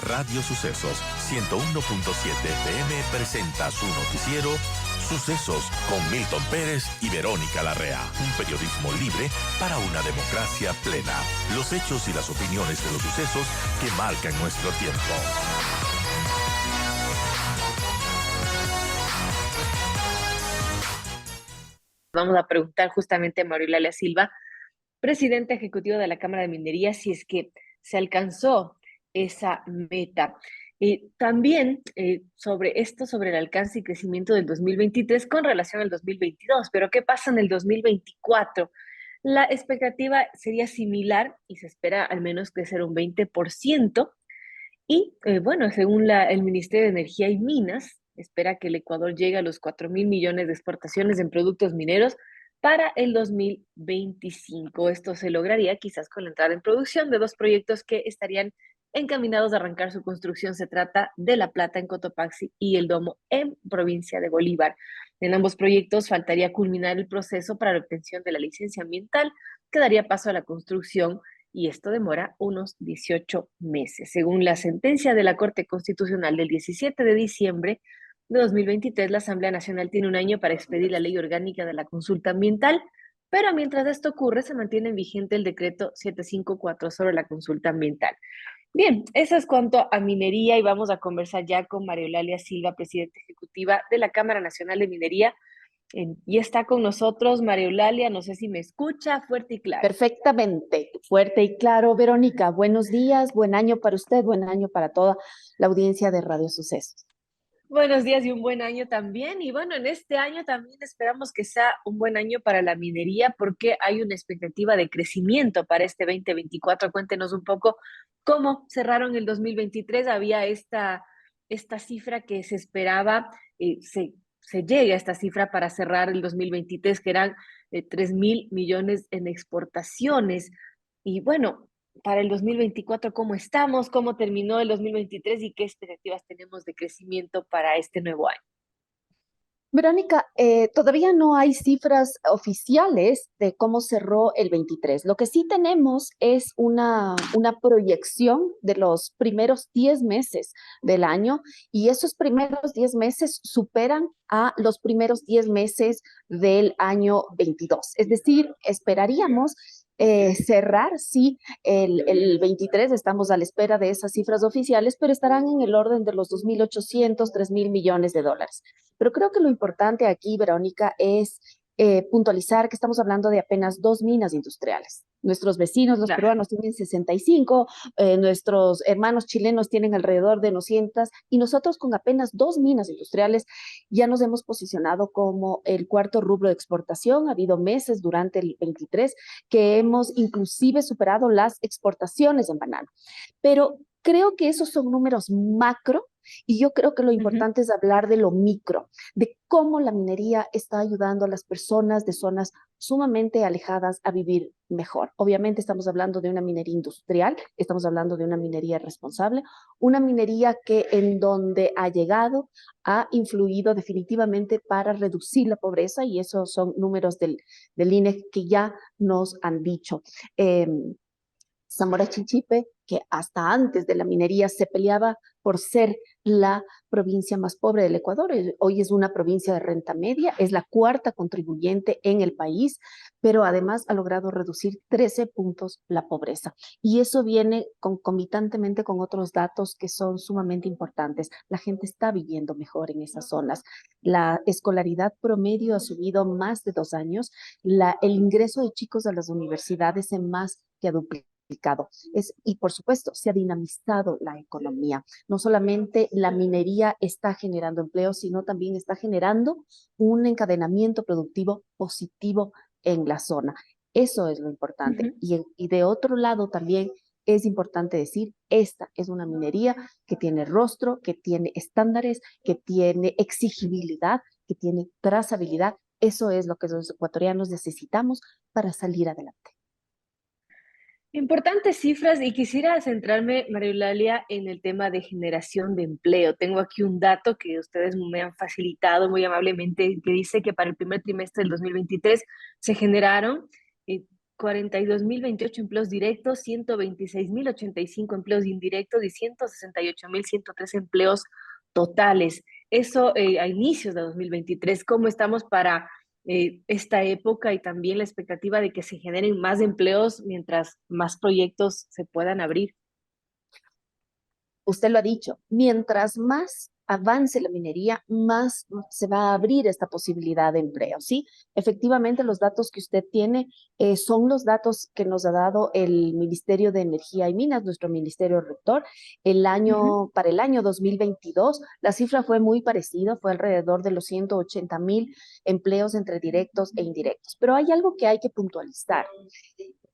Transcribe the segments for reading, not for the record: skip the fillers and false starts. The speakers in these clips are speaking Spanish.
Radio Sucesos 101.7 FM presenta su noticiero Sucesos con Milton Pérez y Verónica Larrea. Un periodismo libre para una democracia plena. Los hechos y las opiniones de los sucesos que marcan nuestro tiempo. Vamos a preguntar justamente a María Eulalia Silva, presidenta ejecutiva de la Cámara de Minería, si es que se alcanzó esa meta. También sobre el alcance y crecimiento del 2023 con relación al 2022, pero ¿qué pasa en el 2024? La expectativa sería similar y se espera al menos crecer un 20%. Y bueno, según el Ministerio de Energía y Minas, espera que el Ecuador llegue a los 4.000 millones de exportaciones en productos mineros para el 2025. Esto se lograría quizás con la entrada en producción de dos proyectos que estarían encaminados a arrancar su construcción. Se trata de La Plata en Cotopaxi y El Domo en provincia de Bolívar. En ambos proyectos faltaría culminar el proceso para la obtención de la licencia ambiental, que daría paso a la construcción, y esto demora unos 18 meses. Según la sentencia de la Corte Constitucional del 17 de diciembre de 2023, la Asamblea Nacional tiene un año para expedir la ley orgánica de la consulta ambiental, pero mientras esto ocurre, se mantiene vigente el decreto 754 sobre la consulta ambiental. Bien, eso es cuanto a minería y vamos a conversar ya con María Eulalia Silva, presidenta ejecutiva de la Cámara Nacional de Minería. Y está con nosotros María Eulalia, no sé si me escucha, fuerte y claro. Perfectamente, fuerte y claro. Verónica, buenos días, buen año para usted, buen año para toda la audiencia de Radio Sucesos. Buenos días y un buen año también. Y bueno, en este año también esperamos que sea un buen año para la minería porque hay una expectativa de crecimiento para este 2024. Cuéntenos un poco cómo cerraron el 2023. Había esta cifra que se esperaba, se llega a esta cifra para cerrar el 2023, que eran 3.000 millones en exportaciones. Y bueno, para el 2024, ¿cómo estamos? ¿Cómo terminó el 2023 y qué expectativas tenemos de crecimiento para este nuevo año? Verónica, todavía no hay cifras oficiales de cómo cerró el 23. Lo que sí tenemos es una proyección de los primeros 10 meses del año, y esos primeros 10 meses superan a los primeros 10 meses del año 22. Es decir, esperaríamos cerrar, sí, el 23, estamos a la espera de esas cifras oficiales, pero estarán en el orden de los 2.800, 3.000 millones de dólares. Pero creo que lo importante aquí, Verónica, es puntualizar que estamos hablando de apenas 2 minas industriales. Nuestros vecinos, los peruanos, tienen 65, nuestros hermanos chilenos tienen alrededor de 200, y nosotros con apenas 2 minas industriales ya nos hemos posicionado como el cuarto rubro de exportación. Ha habido meses durante el 23 que hemos inclusive superado las exportaciones en banano. Pero creo que esos son números macro, y yo creo que lo importante es hablar de lo micro, de cómo la minería está ayudando a las personas de zonas sumamente alejadas a vivir mejor. Obviamente estamos hablando de una minería industrial, estamos hablando de una minería responsable, una minería que en donde ha llegado ha influido definitivamente para reducir la pobreza, y esos son números del INE que ya nos han dicho. Zamora Chinchipe, que hasta antes de la minería se peleaba por ser la provincia más pobre del Ecuador, hoy es una provincia de renta media, es la cuarta contribuyente en el país, pero además ha logrado reducir 13 puntos la pobreza. Y eso viene concomitantemente con otros datos que son sumamente importantes. La gente está viviendo mejor en esas zonas. La escolaridad promedio ha subido más de 2 años. El ingreso de chicos a las universidades en más que ha duplicado. Y por supuesto, se ha dinamizado la economía. No solamente la minería está generando empleo, sino también está generando un encadenamiento productivo positivo en la zona. Eso es lo importante. Y de otro lado también es importante decir, esta es una minería que tiene rostro, que tiene estándares, que tiene exigibilidad, que tiene trazabilidad. Eso es lo que los ecuatorianos necesitamos para salir adelante. Importantes cifras, y quisiera centrarme, María Eulalia, en el tema de generación de empleo. Tengo aquí un dato que ustedes me han facilitado muy amablemente, que dice que para el primer trimestre del 2023 se generaron 42.028 empleos directos, 126.085 empleos indirectos y 168.103 empleos totales. Eso a inicios de 2023. ¿Cómo estamos para esta época y también la expectativa de que se generen más empleos mientras más proyectos se puedan abrir? Usted lo ha dicho, mientras más avance la minería, más se va a abrir esta posibilidad de empleo, ¿sí? Efectivamente, los datos que usted tiene son los datos que nos ha dado el Ministerio de Energía y Minas, nuestro ministerio rector. Para el año 2022, la cifra fue muy parecida, fue alrededor de los 180.000 empleos entre directos e indirectos. Pero hay algo que hay que puntualizar.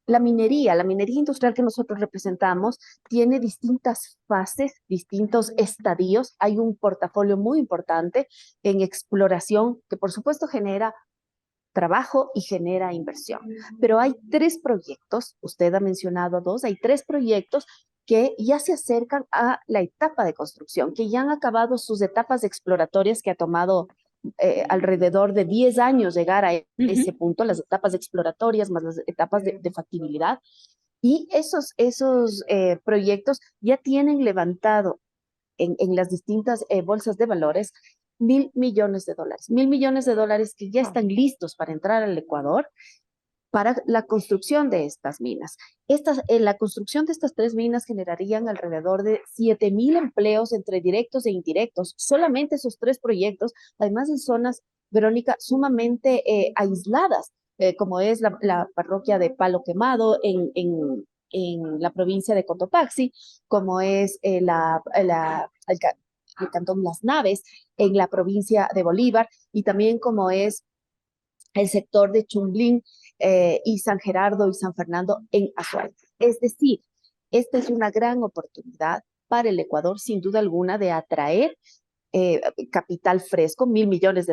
La minería industrial que nosotros representamos tiene distintas fases, distintos estadios. Hay un portafolio muy importante en exploración que por supuesto genera trabajo y genera inversión. Pero hay tres proyectos, usted ha mencionado dos, hay tres proyectos que ya se acercan a la etapa de construcción, que ya han acabado sus etapas exploratorias que ha tomado alrededor de 10 años llegar a ese punto, las etapas exploratorias más las etapas de factibilidad. Y esos proyectos ya tienen levantado en las distintas bolsas de valores $1.000 millones, $1.000 millones que ya están listos para entrar al Ecuador para la construcción de estas minas. La construcción de estas tres minas generarían alrededor de 7.000 empleos entre directos e indirectos. Solamente esos tres proyectos, además en zonas, Verónica, sumamente aisladas, como es la parroquia de Palo Quemado en la provincia de Cotopaxi, como es el cantón Las Naves en la provincia de Bolívar, y también como es el sector de Chumblín y San Gerardo y San Fernando en Azuay. Es decir, esta es una gran oportunidad para el Ecuador, sin duda alguna, de atraer capital fresco. $1.000 millones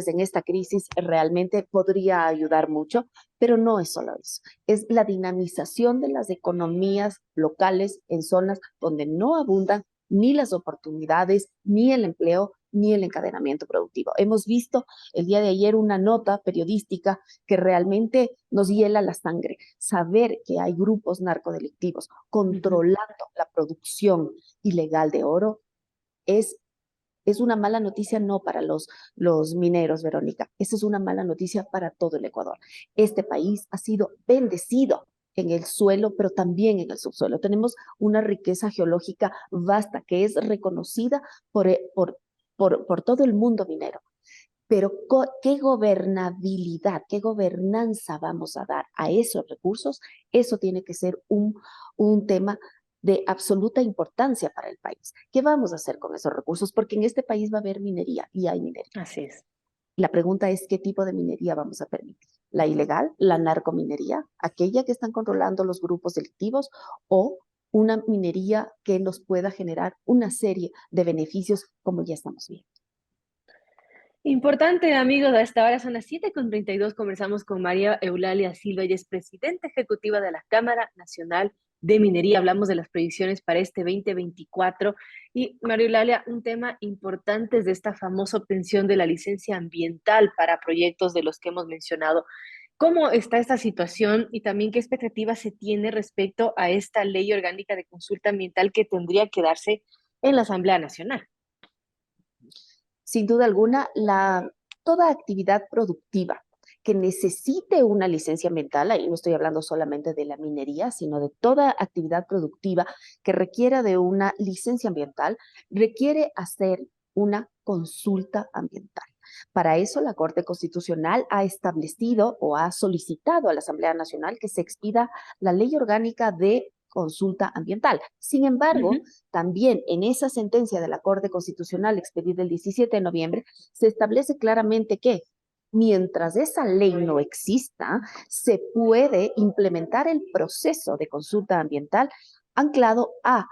en esta crisis realmente podría ayudar mucho, pero no es solo eso. Es la dinamización de las economías locales en zonas donde no abundan ni las oportunidades, ni el empleo, ni el encadenamiento productivo. Hemos visto el día de ayer una nota periodística que realmente nos hiela la sangre. Saber que hay grupos narcodelictivos controlando la producción ilegal de oro es una mala noticia no para los mineros, Verónica. Esa es una mala noticia para todo el Ecuador. Este país ha sido bendecido en el suelo, pero también en el subsuelo. Tenemos una riqueza geológica vasta que es reconocida por todo el mundo minero. Pero ¿qué gobernabilidad, qué gobernanza vamos a dar a esos recursos? Eso tiene que ser un tema de absoluta importancia para el país. ¿Qué vamos a hacer con esos recursos? Porque en este país va a haber minería y hay minería. Así es. La pregunta es, ¿qué tipo de minería vamos a permitir? ¿La ilegal, la narcominería, aquella que están controlando los grupos delictivos, o una minería que nos pueda generar una serie de beneficios como ya estamos viendo? Importante, amigos, a esta hora son las 7:32. Conversamos con María Eulalia Silva, ella es presidenta ejecutiva de la Cámara Nacional de Minería. Hablamos de las proyecciones para este 2024. Y María Eulalia, un tema importante es de esta famosa obtención de la licencia ambiental para proyectos de los que hemos mencionado. ¿Cómo está esta situación y también qué expectativas se tiene respecto a esta ley orgánica de consulta ambiental que tendría que darse en la Asamblea Nacional? Sin duda alguna, toda actividad productiva que necesite una licencia ambiental, ahí no estoy hablando solamente de la minería, sino de toda actividad productiva que requiera de una licencia ambiental, requiere hacer una consulta ambiental. Para eso, la Corte Constitucional ha establecido o ha solicitado a la Asamblea Nacional que se expida la ley orgánica de consulta ambiental. Sin embargo, también en esa sentencia de la Corte Constitucional expedida el 17 de noviembre, se establece claramente que mientras esa ley no exista, se puede implementar el proceso de consulta ambiental anclado a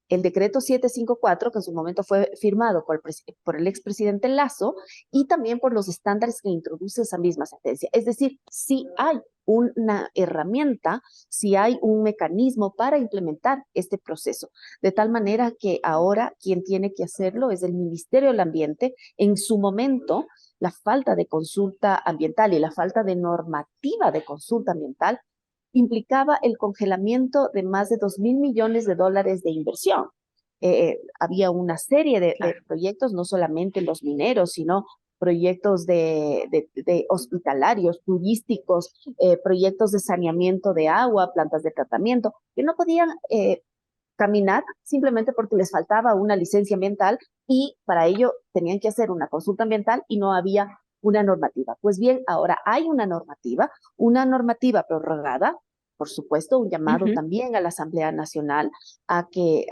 el decreto 754, que en su momento fue firmado por el expresidente Lazo, y también por los estándares que introduce esa misma sentencia. Es decir, si hay una herramienta, si hay un mecanismo para implementar este proceso, de tal manera que ahora quien tiene que hacerlo es el Ministerio del Ambiente. En su momento, la falta de consulta ambiental y la falta de normativa de consulta ambiental implicaba el congelamiento de más de $2.000 millones de inversión. Había una serie de Claro. proyectos, no solamente los mineros, sino proyectos de hospitalarios, turísticos, proyectos de saneamiento de agua, plantas de tratamiento, que no podían caminar simplemente porque les faltaba una licencia ambiental y para ello tenían que hacer una consulta ambiental y no había una normativa. Pues bien, ahora hay una normativa prorrogada, por supuesto, un llamado Ujú. también a la Asamblea Nacional a que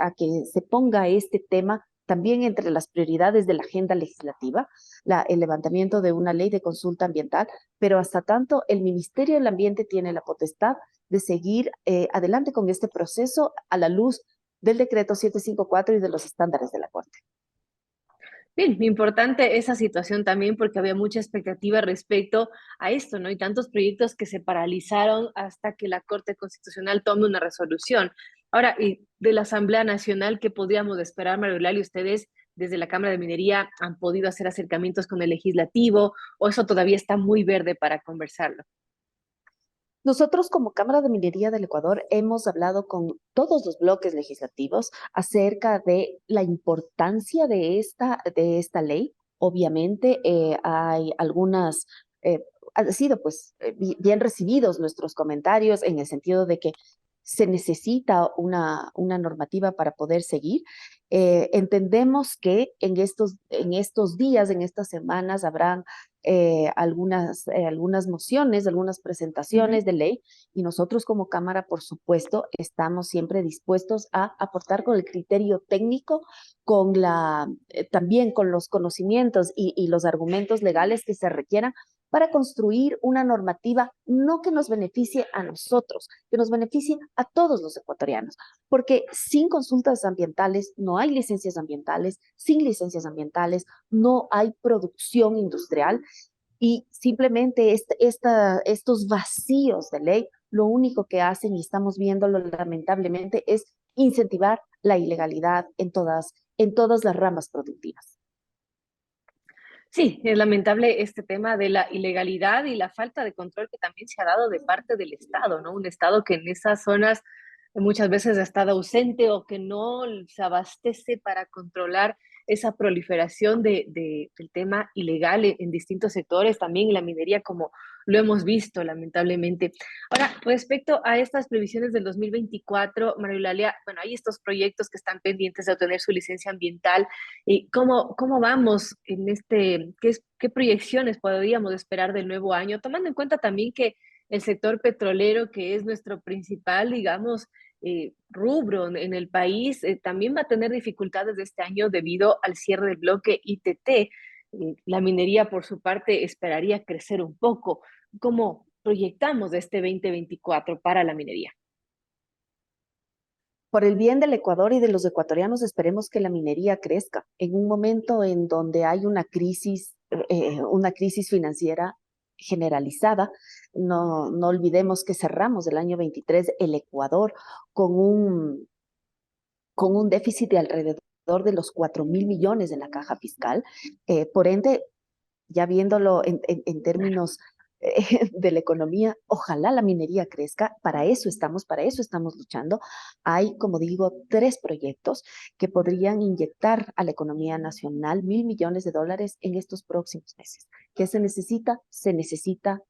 se ponga este tema también entre las prioridades de la agenda legislativa, el levantamiento de una ley de consulta ambiental, pero hasta tanto el Ministerio del Ambiente tiene la potestad de seguir adelante con este proceso a la luz del decreto 754 y de los estándares de la Corte. Bien, importante esa situación también porque había mucha expectativa respecto a esto, ¿no? Y tantos proyectos que se paralizaron hasta que la Corte Constitucional tome una resolución. Ahora, y de la Asamblea Nacional, ¿qué podríamos esperar, María Eulalia? ¿Ustedes desde la Cámara de Minería han podido hacer acercamientos con el legislativo o eso todavía está muy verde para conversarlo? Nosotros como Cámara de Minería del Ecuador hemos hablado con todos los bloques legislativos acerca de la importancia de esta ley. Obviamente hay algunas, han sido pues bien recibidos nuestros comentarios en el sentido de que se necesita una normativa para poder seguir. Entendemos que en estos días, en estas semanas, habrán algunas mociones, algunas Ujú. presentaciones de ley y nosotros como Cámara, por supuesto, estamos siempre dispuestos a aportar con el criterio técnico, también con los conocimientos y los argumentos legales que se requieran para construir una normativa no que nos beneficie a nosotros, que nos beneficie a todos los ecuatorianos, porque sin consultas ambientales no hay licencias ambientales, sin licencias ambientales no hay producción industrial y simplemente estos vacíos de ley lo único que hacen, y estamos viéndolo lamentablemente, es incentivar la ilegalidad en todas las ramas productivas. Sí, es lamentable este tema de la ilegalidad y la falta de control que también se ha dado de parte del Estado, ¿no? Un Estado que en esas zonas muchas veces ha estado ausente o que no se abastece para controlar esa proliferación del tema ilegal en distintos sectores, también la minería, como lo hemos visto, lamentablemente. Ahora, respecto a estas previsiones del 2024, María Eulalia, bueno, hay estos proyectos que están pendientes de obtener su licencia ambiental. ¿Y cómo vamos en qué proyecciones podríamos esperar del nuevo año? Tomando en cuenta también que el sector petrolero, que es nuestro principal, digamos, rubro en el país, también va a tener dificultades de este año debido al cierre del bloque ITT. La minería, por su parte, esperaría crecer un poco. ¿Cómo proyectamos este 2024 para la minería? Por el bien del Ecuador y de los ecuatorianos, esperemos que la minería crezca. En un momento en donde hay una crisis financiera generalizada, no olvidemos que cerramos el año 23 el Ecuador con un déficit de alrededor de los 4.000 millones en la caja fiscal. Por ende, ya viéndolo en términos de la economía, ojalá la minería crezca, para eso estamos luchando. Hay, como digo, 3 proyectos que podrían inyectar a la economía nacional $1.000 millones en estos próximos meses. ¿Qué se necesita? Se necesita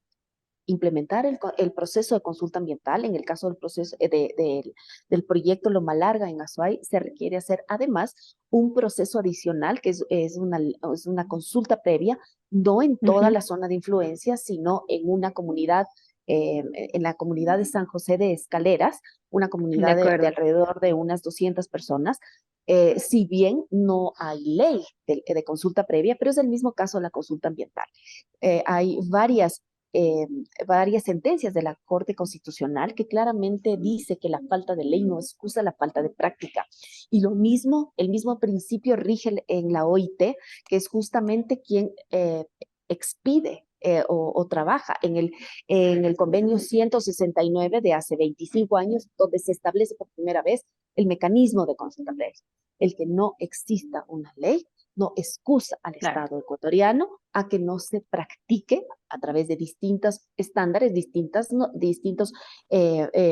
implementar el proceso de consulta ambiental. En el caso del proceso del proyecto Loma Larga en Azuay, se requiere hacer además un proceso adicional que es una consulta previa, no en toda Ujú. la zona de influencia, sino en la comunidad de San José de Escaleras, una De comunidad de acuerdo. alrededor de unas 200 personas. Si bien no hay ley de consulta previa, pero es el mismo caso de la consulta ambiental. Hay eh, varias sentencias de la Corte Constitucional que claramente dice que la falta de ley no excusa la falta de práctica. Y el mismo principio rige en la OIT, que es justamente quien expide o trabaja en el convenio 169 de hace 25 años, donde se establece por primera vez el mecanismo de consulta previa. El que no exista una ley no excusa al Claro. Estado ecuatoriano a que no se practique a través de distintos estándares, distintas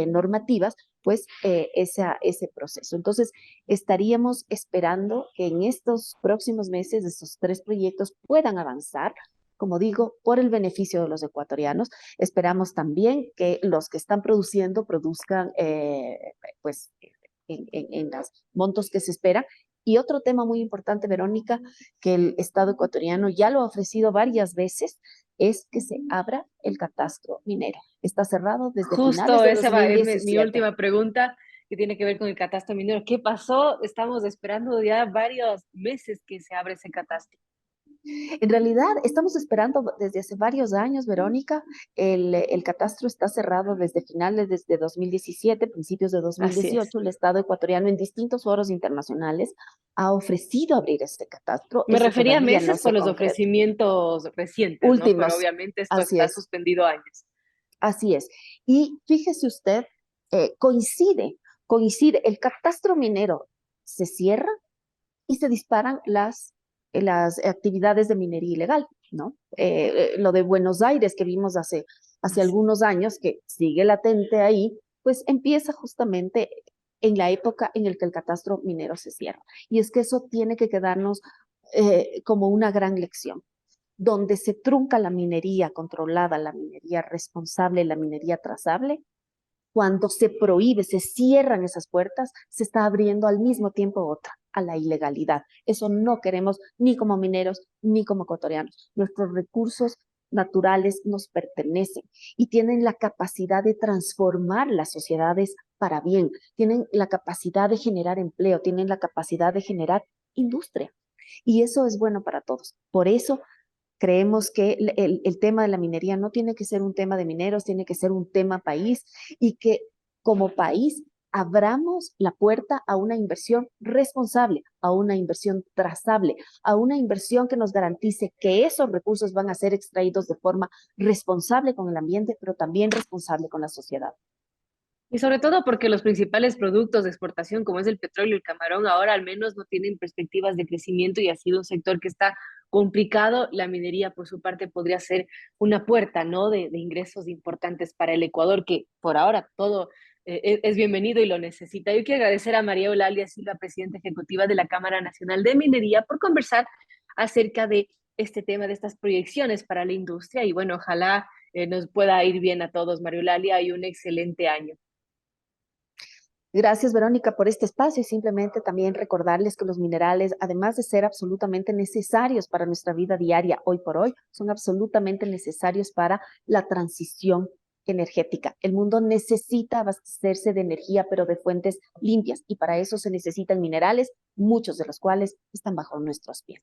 normativas, pues ese proceso. Entonces, estaríamos esperando que en estos próximos meses estos 3 proyectos puedan avanzar, como digo, por el beneficio de los ecuatorianos. Esperamos también que los que están produzcan pues en los montos que se esperan. Y otro tema muy importante, Verónica, que el Estado ecuatoriano ya lo ha ofrecido varias veces, es que se abra el catastro minero. Está cerrado desde finales Justo de esa va a ir mi 2017. última pregunta, que tiene que ver con el catastro minero. ¿Qué pasó? Estamos esperando ya varios meses que se abra ese catastro. En realidad, estamos esperando desde hace varios años, Verónica. El catastro está cerrado desde finales de 2017, principios de Así es. 2018. El Estado ecuatoriano en distintos foros internacionales ha ofrecido abrir este catastro. Me Eso refería a todavía no meses por se los concreta. ofrecimientos recientes, ¿no? Pero Últimos, obviamente esto así está es, suspendido años. así es. Y fíjese usted, coincide, el catastro minero se cierra y se disparan las actividades de minería ilegal, ¿no? Lo de Buenos Aires que vimos hace Así. algunos años, que sigue latente ahí, pues empieza justamente en la época en la que el catastro minero se cierra. Y es que eso tiene que quedarnos como una gran lección. Donde se trunca la minería controlada, la minería responsable, la minería trazable, cuando se prohíbe, se cierran esas puertas, se está abriendo al mismo tiempo otra, a la ilegalidad. Eso no queremos ni como mineros ni como ecuatorianos. Nuestros recursos naturales nos pertenecen y tienen la capacidad de transformar las sociedades para bien, tienen la capacidad de generar empleo, tienen la capacidad de generar industria. Y eso es bueno para todos. Por eso creemos que el tema de la minería no tiene que ser un tema de mineros, tiene que ser un tema país, y que como país abramos la puerta a una inversión responsable, a una inversión trazable, a una inversión que nos garantice que esos recursos van a ser extraídos de forma responsable con el ambiente, pero también responsable con la sociedad. Y sobre todo porque los principales productos de exportación, como es el petróleo y el camarón, ahora al menos no tienen perspectivas de crecimiento y ha sido un sector que está complicado. La minería, por su parte, podría ser una puerta, ¿no? De ingresos importantes para el Ecuador, que por ahora todo es bienvenido y lo necesita. Yo quiero agradecer a María Eulalia Silva, presidenta ejecutiva de la Cámara Nacional de Minería, por conversar acerca de este tema, de estas proyecciones para la industria. Y bueno, ojalá nos pueda ir bien a todos, María Eulalia, y un excelente año. Gracias, Verónica, por este espacio, y simplemente también recordarles que los minerales, además de ser absolutamente necesarios para nuestra vida diaria hoy por hoy, son absolutamente necesarios para la transición energética. El mundo necesita abastecerse de energía, pero de fuentes limpias, y para eso se necesitan minerales, muchos de los cuales están bajo nuestros pies.